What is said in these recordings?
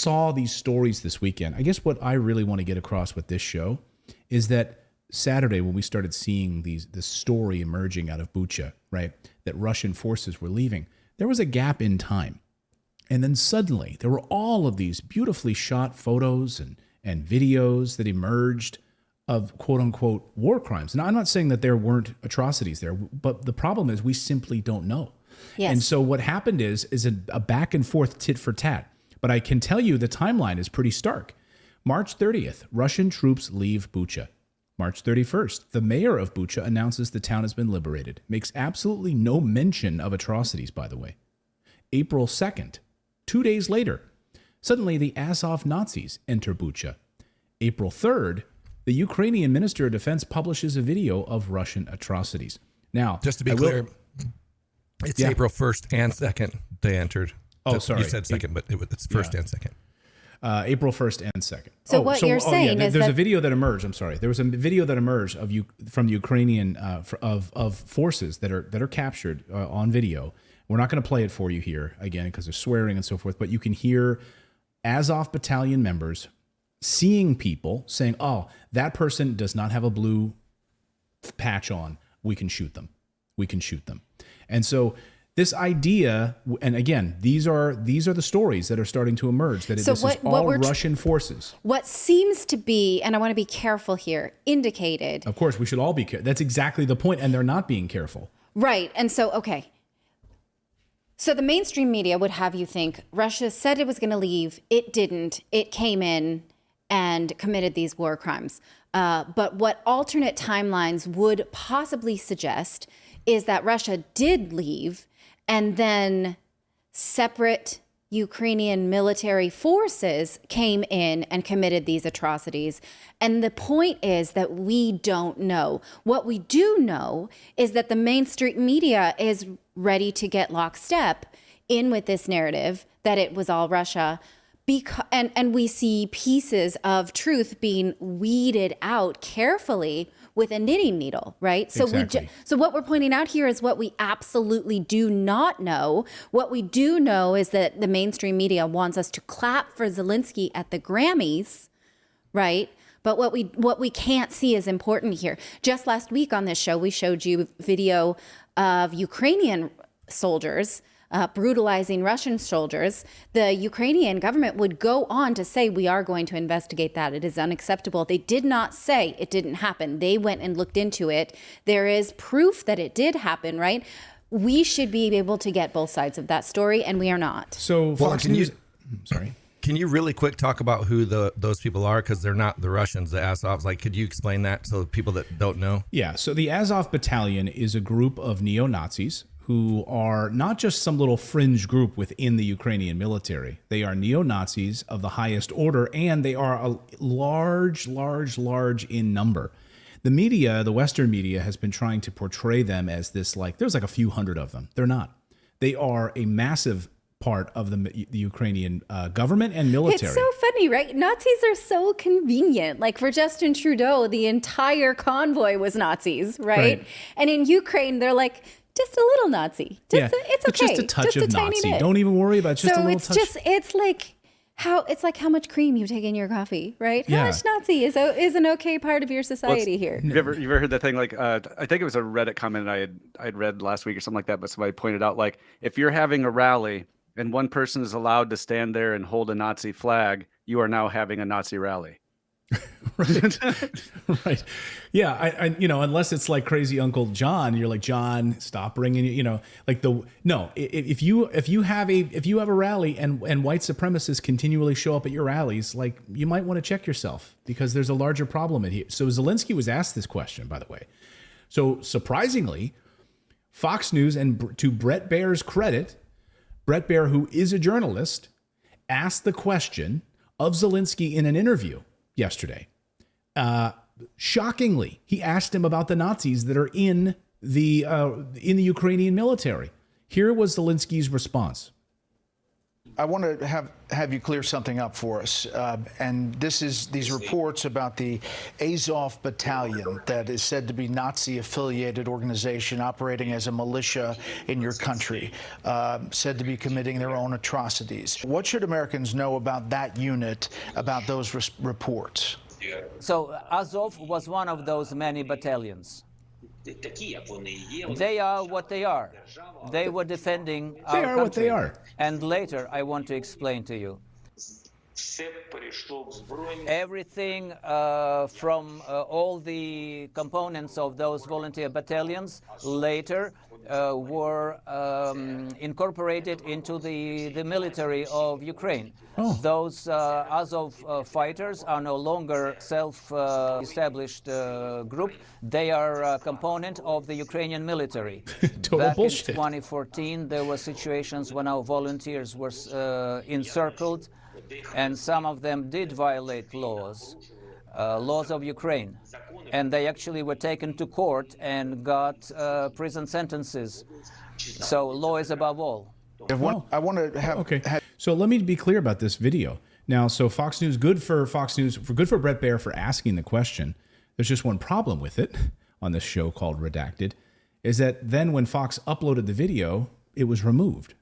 saw these stories this weekend. I guess what I really want to get across with this show is that Saturday, when we started seeing this story emerging out of Bucha, right, that Russian forces were leaving, there was a gap in time. And then suddenly there were all of these beautifully shot photos and videos that emerged of quote unquote war crimes. Now, I'm not saying that there weren't atrocities there, but the problem is we simply don't know. Yes. And so what happened is a back and forth tit for tat. But I can tell you the timeline is pretty stark. March 30th, Russian troops leave Bucha. March 31st, the mayor of Bucha announces the town has been liberated. Makes absolutely no mention of atrocities, by the way. April 2nd, 2 days later, suddenly the Azov Nazis enter Bucha. April 3rd, the Ukrainian Minister of Defense publishes a video of Russian atrocities. Now, just to be clear, it's April 1st and 2nd they entered. Oh, sorry. You said 2nd, but it's 1st and 2nd. April 1st and 2nd. So you're saying is there's a video that emerged. I'm sorry. There was a video that emerged from the Ukrainian of forces that are captured on video. We're not going to play it for you here again because there's swearing and so forth. But you can hear Azov Battalion members seeing people saying, "Oh, that person does not have a blue patch on. We can shoot them. We can shoot them." And so this idea, and again, these are the stories that are starting to emerge, that this is all Russian forces. What seems to be, and I want to be careful here, indicated. Of course, we should all be careful. That's exactly the point, and they're not being careful. Right, and so, okay. So the mainstream media would have you think Russia said it was going to leave, it didn't, it came in and committed these war crimes. But what alternate timelines would possibly suggest is that Russia did leave, and then separate Ukrainian military forces came in and committed these atrocities. And the point is that we don't know. What we do know is that the mainstream media is ready to get lockstep in with this narrative that it was all Russia. And we see pieces of truth being weeded out carefully with a knitting needle, right? So exactly. So what we're pointing out here is what we absolutely do not know. What we do know is that the mainstream media wants us to clap for Zelensky at the Grammys, right? But what we can't see is important here. Just last week on this show, we showed you video of Ukrainian soldiers brutalizing Russian soldiers. The Ukrainian government would go on to say, we are going to investigate that. It is unacceptable. They did not say it didn't happen. They went and looked into it. There is proof that it did happen, right? We should be able to get both sides of that story, and we are not. So Fox News... Sorry. Can you really quick talk about who those people are? Because they're not the Russians, the Azovs. Like, could you explain that so people that don't know? Yeah. So the Azov Battalion is a group of neo-Nazis who are not just some little fringe group within the Ukrainian military. They are neo-Nazis of the highest order, and they are a large in number. The media, the Western media, has been trying to portray them as this, like, there's like a few hundred of them. They're not. They are a massive part of the Ukrainian government and military. It's so funny, right? Nazis are so convenient. Like for Justin Trudeau, the entire convoy was Nazis, right? And in Ukraine, they're like, just a little Nazi. It's okay. It's just a touch of Nazi. Don't even worry about it. Just a little touch. So it's like how much cream you take in your coffee, right? How much Nazi is an okay part of your society here. You ever heard that thing? Like, I think it was a Reddit comment I had read last week or something like that. But somebody pointed out, like, if you're having a rally and one person is allowed to stand there and hold a Nazi flag, you are now having a Nazi rally. Right. Yeah. I unless it's like crazy Uncle John, you're like, John, stop bringing, if you have a rally and white supremacists continually show up at your rallies, like, you might want to check yourself because there's a larger problem in here. So Zelensky was asked this question, by the way. So surprisingly, Fox News, and to Bret Baier's credit, Bret Baier, who is a journalist, asked the question of Zelensky in an interview yesterday. Shockingly, he asked him about the Nazis that are in the Ukrainian military. Here was Zelensky's response. I want to have you clear something up for us, and this is these reports about the Azov Battalion that is said to be Nazi-affiliated organization operating as a militia in your country, said to be committing their own atrocities. What should Americans know about that unit, about those reports? So Azov was one of those many battalions. They are what they are. They were defending our country. They are what they are. And later, I want to explain to you. Everything from all the components of those volunteer battalions later were incorporated into the military of Ukraine. Oh. Those Azov fighters are no longer self-established group. They are a component of the Ukrainian military. Total Back bullshit. in 2014, there were situations when our volunteers were encircled, and some of them did violate laws of Ukraine. And they actually were taken to court and got prison sentences. So law is above all. I want to have... Okay. So let me be clear about this video. Now, so Fox News, good for Bret Baier for asking the question. There's just one problem with it on this show called Redacted, is that then when Fox uploaded the video, it was removed,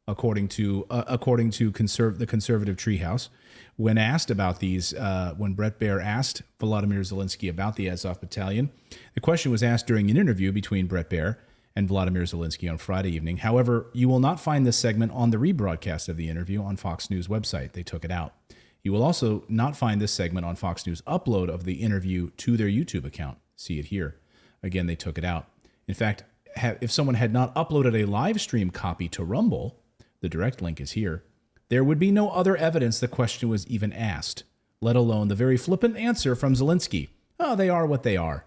according to the conservative treehouse. When asked about these, when Bret Baier asked Volodymyr Zelensky about the Azov Battalion, the question was asked during an interview between Bret Baier and Volodymyr Zelensky on Friday evening. However, you will not find this segment on the rebroadcast of the interview on Fox News website. They took it out. You will also not find this segment on Fox News upload of the interview to their YouTube account. See it here. Again, they took it out. In fact, if someone had not uploaded a live stream copy to Rumble, the direct link is here, there would be no other evidence the question was even asked, let alone the very flippant answer from Zelensky. Oh, they are what they are.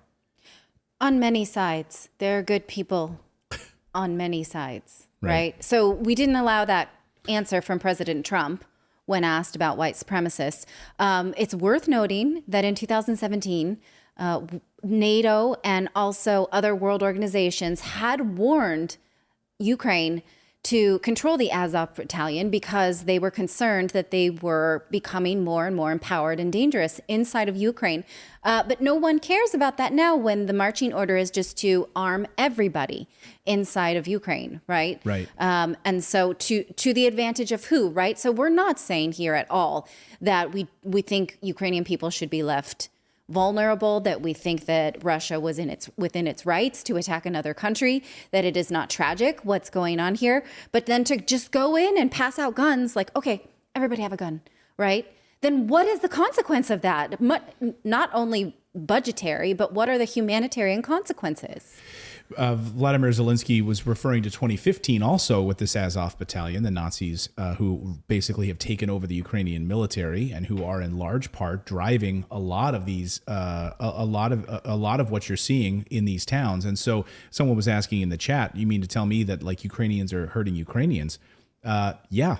On many sides, there are good people on many sides, right? So we didn't allow that answer from President Trump when asked about white supremacists. It's worth noting that in 2017, NATO and also other world organizations had warned Ukraine to control the Azov Battalion because they were concerned that they were becoming more and more empowered and dangerous inside of Ukraine. But no one cares about that now when the marching order is just to arm everybody inside of Ukraine, right? Right. And so to the advantage of who, right? So we're not saying here at all that we think Ukrainian people should be left vulnerable, that we think that Russia was within its rights to attack another country, that it is not tragic what's going on here. But then to just go in and pass out guns, like, okay, everybody have a gun, right? Then what is the consequence of that? Not only budgetary, but what are the humanitarian consequences? Vladimir Zelensky was referring to 2015 also with this Azov Battalion, the Nazis who basically have taken over the Ukrainian military and who are in large part driving a lot of these, a lot of what you're seeing in these towns. And so someone was asking in the chat, you mean to tell me that like Ukrainians are hurting Ukrainians? Yeah,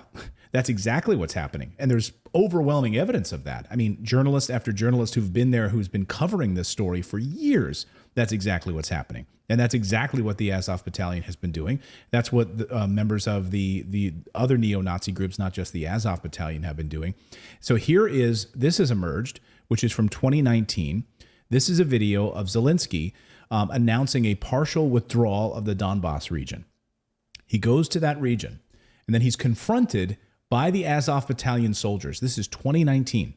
that's exactly what's happening. And there's overwhelming evidence of that. I mean, journalist after journalist who've been there, who's been covering this story for years, that's exactly what's happening. And that's exactly what the Azov Battalion has been doing. That's what the, members of the other neo-Nazi groups, not just the Azov Battalion, have been doing. So this has emerged, which is from 2019. This is a video of Zelensky announcing a partial withdrawal of the Donbass region. He goes to that region, and then he's confronted by the Azov Battalion soldiers. This is 2019.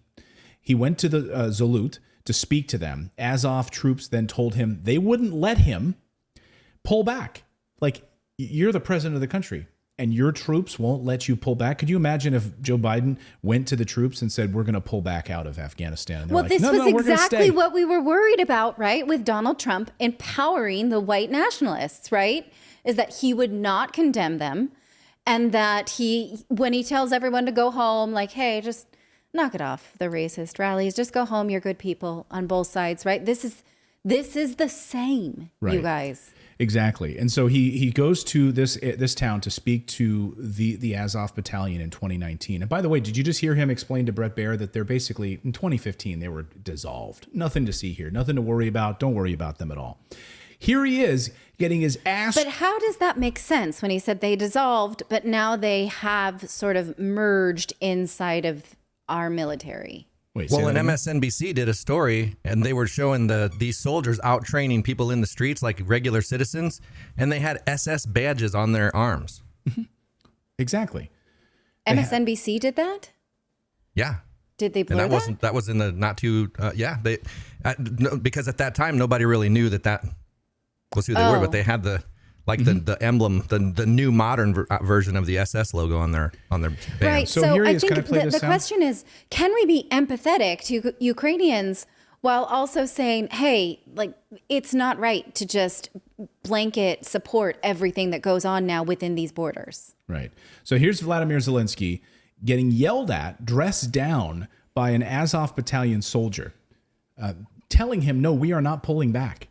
He went to the Zalut to speak to them. Azov troops then told him they wouldn't let him pull back. Like, you're the president of the country and your troops won't let you pull back. Could you imagine if Joe Biden went to the troops and said, we're going to pull back out of Afghanistan? And well, like, this no, was we're gonna exactly stay. what we were worried about, right? With Donald Trump empowering the white nationalists, right? Is that he would not condemn them. And that when he tells everyone to go home, like, hey, just knock it off, the racist rallies, just go home, you're good people on both sides, right? This is the same, Right. you guys. Exactly. And so he goes to this town to speak to the Azov Battalion in 2019. And by the way, did you just hear him explain to Bret Baier that they're basically, in 2015, they were dissolved. Nothing to see here, nothing to worry about. Don't worry about them at all. Here he is getting his ass. But how does that make sense when he said they dissolved, but now they have sort of merged inside of our military? Wait, say Well, that and again? MSNBC did a story, and they were showing these soldiers out training people in the streets like regular citizens, and they had SS badges on their arms. Exactly. MSNBC did that? Yeah. Did they And blur that? that was in the not too they no, because at that time nobody really knew that was who they were, but they had the emblem, the new modern version of the SS logo on their band. Right. So So here he I is. Can I think play the this sound? question is, can we be empathetic to Ukrainians while also saying, hey, like, it's not right to just blanket support everything that goes on now within these borders? Right. So here's Vladimir Zelensky getting yelled at, dressed down by an Azov battalion soldier, telling him, no, we are not pulling back.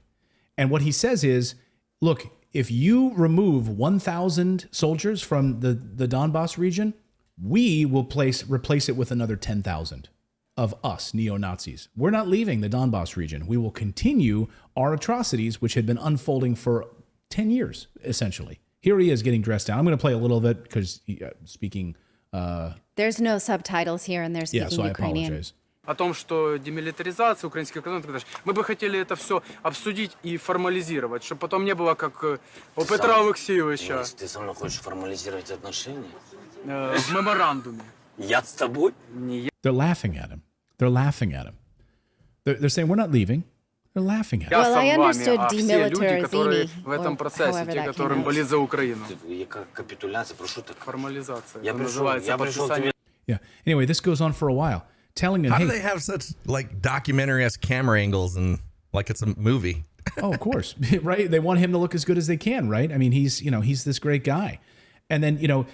And what he says is, look, if you remove 1,000 soldiers from the Donbass region, we will replace it with another 10,000 of us, neo-Nazis. We're not leaving the Donbass region. We will continue our atrocities, which had been unfolding for 10 years, essentially. Here he is getting dressed down. I'm going to play a little bit because speaking... There's no subtitles here, and they're speaking so I Ukrainian. apologize. О том, что демилитаризация украинских кордонов, мы бы хотели это все обсудить и формализировать, чтобы потом не было как у Петра Алексеевича Если ты со мной хочешь формализировать отношения, в меморандуме. я с тобой? They're laughing at him. They're laughing at him. They're saying, we're not leaving. They're laughing at him. Я Well, сам I вами, understood а все люди, которые demilitarizing, в этом or процессе, however те, that которым came out. болит за Украину. Яка капитуляция, про що ти? Формализация. Я Это пришел, называется я пришел подписание. тебе. Yeah. Anyway, this goes on for a while, telling him, How hey, do they have such like documentary-esque camera angles and like it's a movie? oh, of course, right? They want him to look as good as they can, right? I mean, he's this great guy. And then,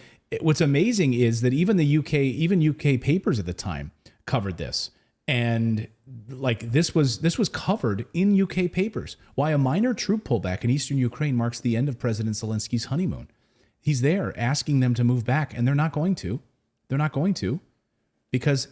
what's amazing is that even UK papers at the time covered this. And like this was covered in UK papers. Why a minor troop pullback in eastern Ukraine marks the end of President Zelensky's honeymoon. He's there asking them to move back, and they're not going to. They're not going to because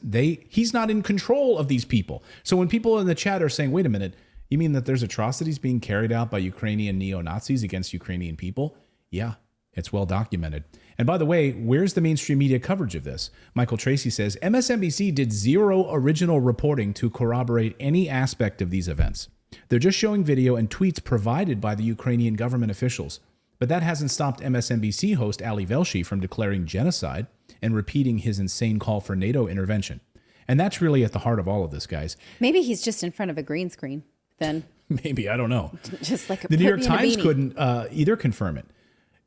he's not in control of these people. So when people in the chat are saying, wait a minute, you mean that there's atrocities being carried out by Ukrainian neo-Nazis against Ukrainian people? Yeah, it's well documented. And by the way, where's the mainstream media coverage of this? Michael Tracy says, MSNBC did zero original reporting to corroborate any aspect of these events. They're just showing video and tweets provided by the Ukrainian government officials. But that hasn't stopped MSNBC host Ali Velshi from declaring genocide and repeating his insane call for NATO intervention. And that's really at the heart of all of this, guys. Maybe he's just in front of a green screen then. Maybe, I don't know. Just like The New York put me in a Times beanie. couldn't either confirm it.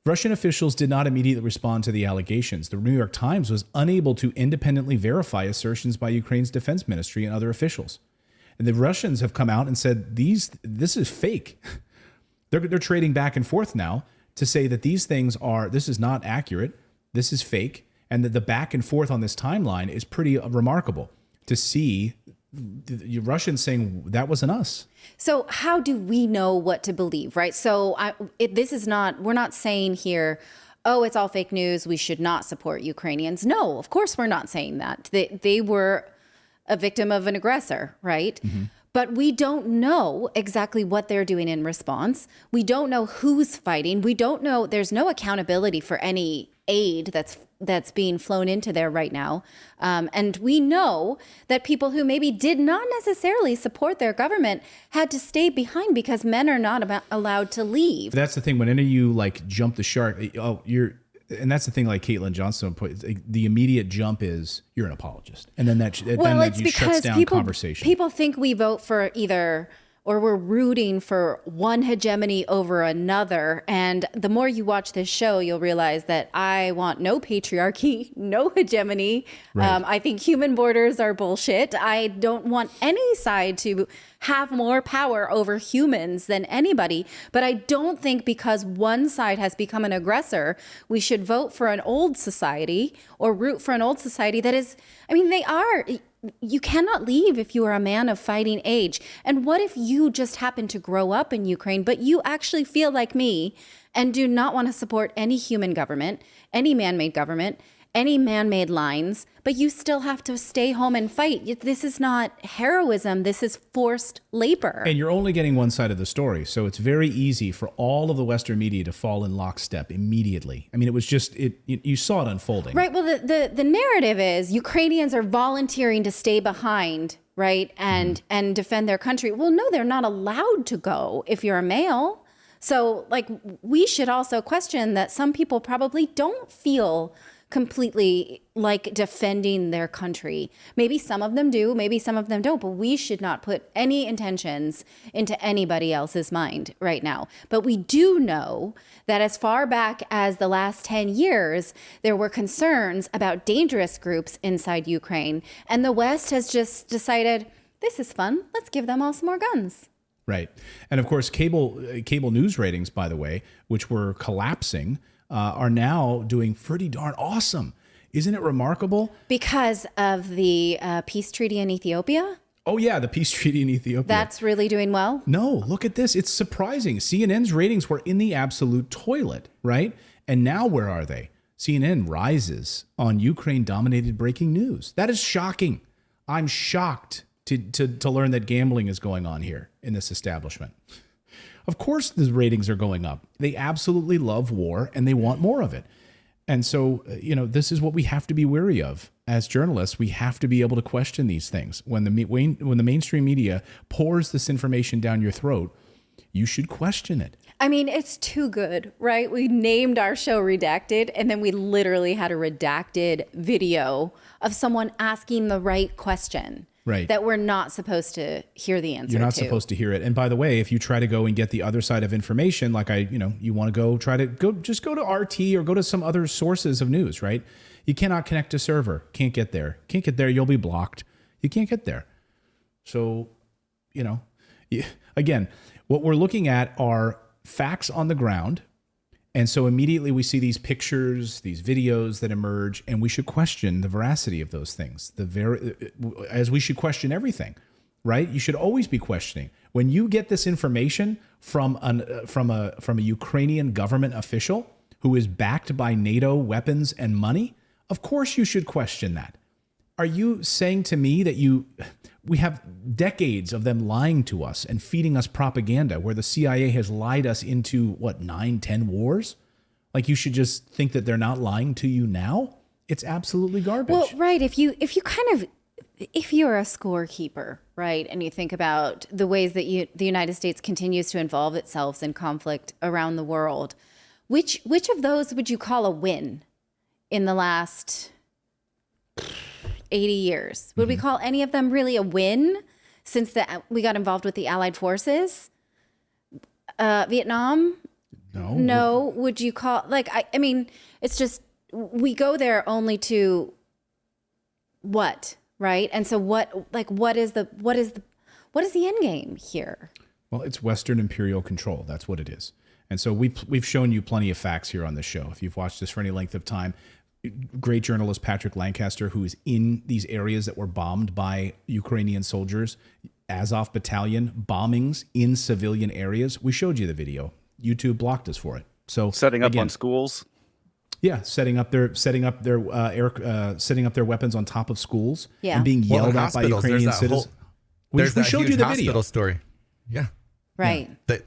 Russian officials did not immediately respond to the allegations. The New York Times was unable to independently verify assertions by Ukraine's defense ministry and other officials. And the Russians have come out and said this is fake. They're trading back and forth now to say that this is not accurate, this is fake, and that the back and forth on this timeline is pretty remarkable to see the Russians saying that wasn't us. So how do we know what to believe, right? So we're not saying here, oh, it's all fake news, we should not support Ukrainians. No, of course we're not saying that. They were a victim of an aggressor, right? Mm-hmm. But we don't know exactly what they're doing in response. We don't know who's fighting. We don't know, there's no accountability for any aid that's being flown into there right now. And we know that people who maybe did not necessarily support their government had to stay behind because men are not allowed to leave. That's the thing. When any of you like jump the shark, and that's the thing. Like Caitlin Johnstone put, the immediate jump is you're an apologist, and then that shuts down conversation. People think we vote for either. Or we're rooting for one hegemony over another. And the more you watch this show, you'll realize that I want no patriarchy, no hegemony. Right. I think human borders are bullshit. I don't want any side to have more power over humans than anybody. But I don't think because one side has become an aggressor, we should vote for an old society or root for an old society that is, they are. You cannot leave if you are a man of fighting age. And what if you just happen to grow up in Ukraine, but you actually feel like me and do not want to support any human government, any man-made government, any man-made lines, but you still have to stay home and fight. This is not heroism. This is forced labor. And you're only getting one side of the story. So it's very easy for all of the Western media to fall in lockstep immediately. I mean, it was just, you saw it unfolding. Right. Well, the narrative is Ukrainians are volunteering to stay behind, right, and defend their country. Well, no, they're not allowed to go if you're a male. So, like, we should also question that some people probably don't feel completely like defending their country. Maybe some of them do, maybe some of them don't, but we should not put any intentions into anybody else's mind right now. But we do know that as far back as the last 10 years, there were concerns about dangerous groups inside Ukraine. And the West has just decided, this is fun, let's give them all some more guns. Right. And of course, cable news ratings, by the way, which were collapsing, are now doing pretty darn awesome. Isn't it remarkable? Because of the peace treaty in Ethiopia? Oh, yeah, the peace treaty in Ethiopia. That's really doing well? No, look at this. It's surprising. CNN's ratings were in the absolute toilet, right? And now where are they? CNN rises on Ukraine-dominated breaking news. That is shocking. I'm shocked to learn that gambling is going on here in this establishment. Of course, the ratings are going up. They absolutely love war and they want more of it. And so, this is what we have to be wary of as journalists. We have to be able to question these things. When the mainstream media pours this information down your throat, you should question it. I mean, it's too good, right? We named our show Redacted, and then we literally had a redacted video of someone asking the right question. Right. That we're not supposed to hear the answer to. You're not supposed to hear it. And by the way, if you try to go and get the other side of information, like you want to just go to RT or go to some other sources of news, right? You cannot connect to server. Can't get there. You'll be blocked. You can't get there. So, again, what we're looking at are facts on the ground. And so immediately we see these pictures, these videos that emerge, and we should question the veracity of those things. As we should question everything, right? You should always be questioning. When you get this information from a Ukrainian government official who is backed by NATO weapons and money, of course you should question that. Are you saying to me that we have decades of them lying to us and feeding us propaganda where the CIA has lied us into 9, 10 wars? Like, you should just think that they're not lying to you now? It's absolutely garbage. Well, right. If you're a scorekeeper, right, and you think about the ways that the United States continues to involve itself in conflict around the world, which of those would you call a win in the last 80 years? Would we call any of them really a win since we got involved with the Allied forces? Vietnam? No. Would you call, I mean, it's just, we go there only to what, right? And so what is the end game here? Well, it's Western imperial control. That's what it is. And so we've shown you plenty of facts here on this show. If you've watched this for any length of time, great journalist Patrick Lancaster, who is in these areas that were bombed by Ukrainian soldiers, Azov Battalion bombings in civilian areas. We showed you the video. YouTube blocked us for it. So setting up on schools. Yeah, setting up their weapons on top of schools and being yelled at by Ukrainian citizens. We showed you the video. Hospital story. Yeah. Right. Yeah.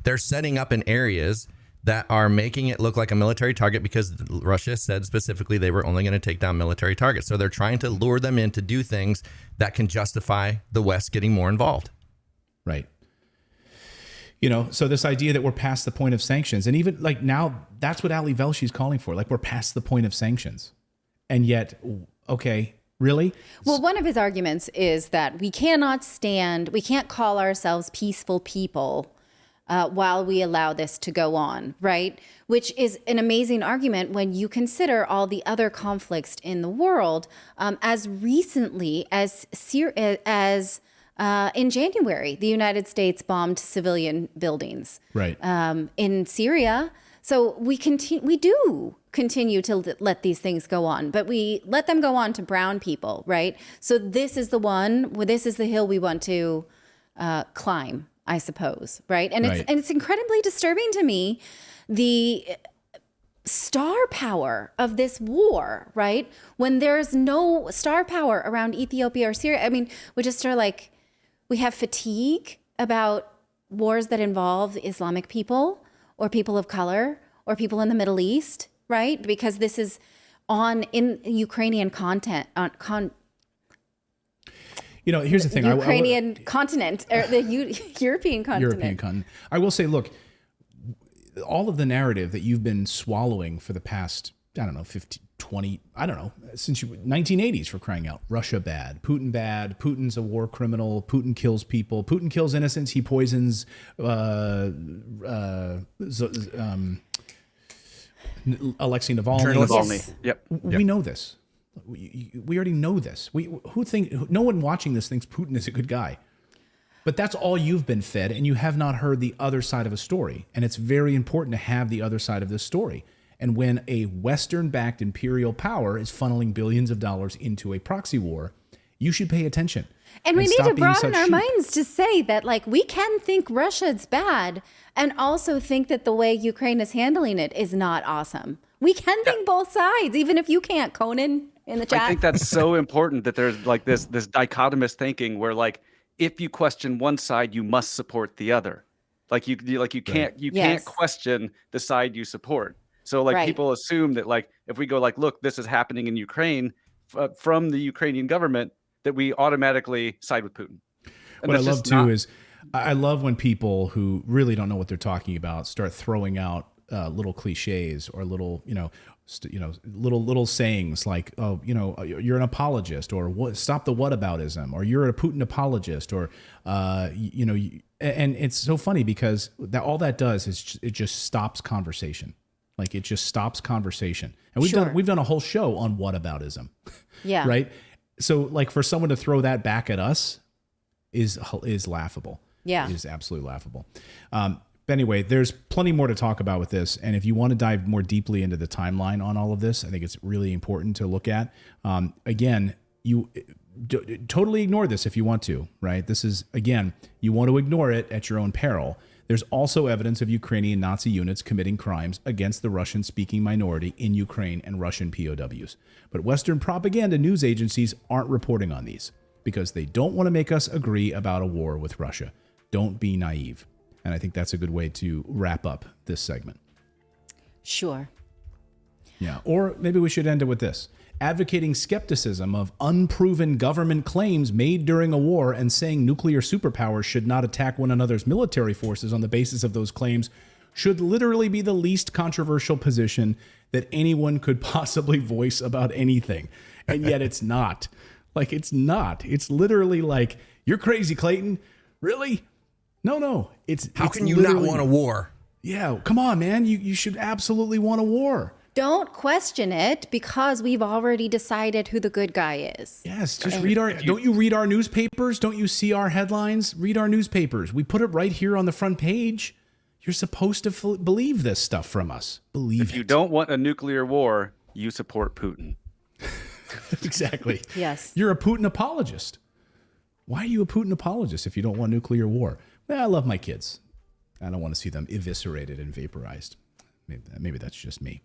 They're setting up in areas that are making it look like a military target because Russia said specifically they were only going to take down military targets. So they're trying to lure them in to do things that can justify the West getting more involved. Right. So this idea that we're past the point of sanctions, and even like now, that's what Ali Velshi's calling for. Like, we're past the point of sanctions. And yet, okay, really? Well, one of his arguments is that we can't call ourselves peaceful people while we allow this to go on, right? Which is an amazing argument when you consider all the other conflicts in the world. As recently as in January, the United States bombed civilian buildings, right, in Syria. So we do continue to let these things go on, but we let them go on to brown people, right? So this is the hill we want to climb, I suppose, right? And it's incredibly disturbing to me, the star power of this war, right? When there's no star power around Ethiopia or Syria, I mean, we just are like, we have fatigue about wars that involve Islamic people or people of color or people in the Middle East, right? Because this is on in Ukrainian content on here's the thing. Ukrainian continent or the European continent. European continent. I will say, look, all of the narrative that you've been swallowing for the past, I don't know, 15, 20, I don't know, since 1980s, for crying out. Russia bad, Putin's a war criminal, Putin kills people, Putin kills innocents, he poisons Alexei Navalny. Yep. We know this. We already know this. No one watching this thinks Putin is a good guy. But that's all you've been fed, and you have not heard the other side of a story. And it's very important to have the other side of this story. And when a Western-backed imperial power is funneling billions of dollars into a proxy war, you should pay attention. And we need to broaden our minds to say that, like, we can think Russia's bad and also think that the way Ukraine is handling it is not awesome. We can think both sides, even if you can't, Conan, in the chat. I think that's so important that there's like this dichotomous thinking where, like, if you question one side, you must support the other. Like you can't question the side you support. So like people assume that, like, if we go like, look, this is happening in Ukraine from the Ukrainian government, that we automatically side with Putin. And what I love too is I love when people who really don't know what they're talking about start throwing out little cliches or little, little sayings like, oh, you're an apologist, or what, stop the whataboutism, or you're a Putin apologist, or, and it's so funny because all that does is it just stops conversation. Like, it just stops conversation. And we've done a whole show on whataboutism. Yeah. Right. So, like, for someone to throw that back at us is laughable. Yeah. It is absolutely laughable. But anyway, there's plenty more to talk about with this. And if you want to dive more deeply into the timeline on all of this, I think it's really important to look at. Again, you totally ignore this if you want to, right? This is, again, you want to ignore it at your own peril. There's also evidence of Ukrainian Nazi units committing crimes against the Russian-speaking minority in Ukraine and Russian POWs. But Western propaganda news agencies aren't reporting on these because they don't want to make us agree about a war with Russia. Don't be naive. And I think that's a good way to wrap up this segment. Sure. Yeah. Or maybe we should end it with this. Advocating skepticism of unproven government claims made during a war and saying nuclear superpowers should not attack one another's military forces on the basis of those claims should literally be the least controversial position that anyone could possibly voice about anything. And yet it's not. Like, it's not. It's literally like, you're crazy, Clayton. Really? No. How can you not want a war? Yeah, come on, man. You should absolutely want a war. Don't question it because we've already decided who the good guy is. Yes, just don't you read our newspapers? Don't you see our headlines? Read our newspapers. We put it right here on the front page. You're supposed to believe this stuff from us. If you don't want a nuclear war, you support Putin. Exactly. Yes. You're a Putin apologist. Why are you a Putin apologist if you don't want nuclear war? Well, I love my kids. I don't want to see them eviscerated and vaporized. Maybe that's just me.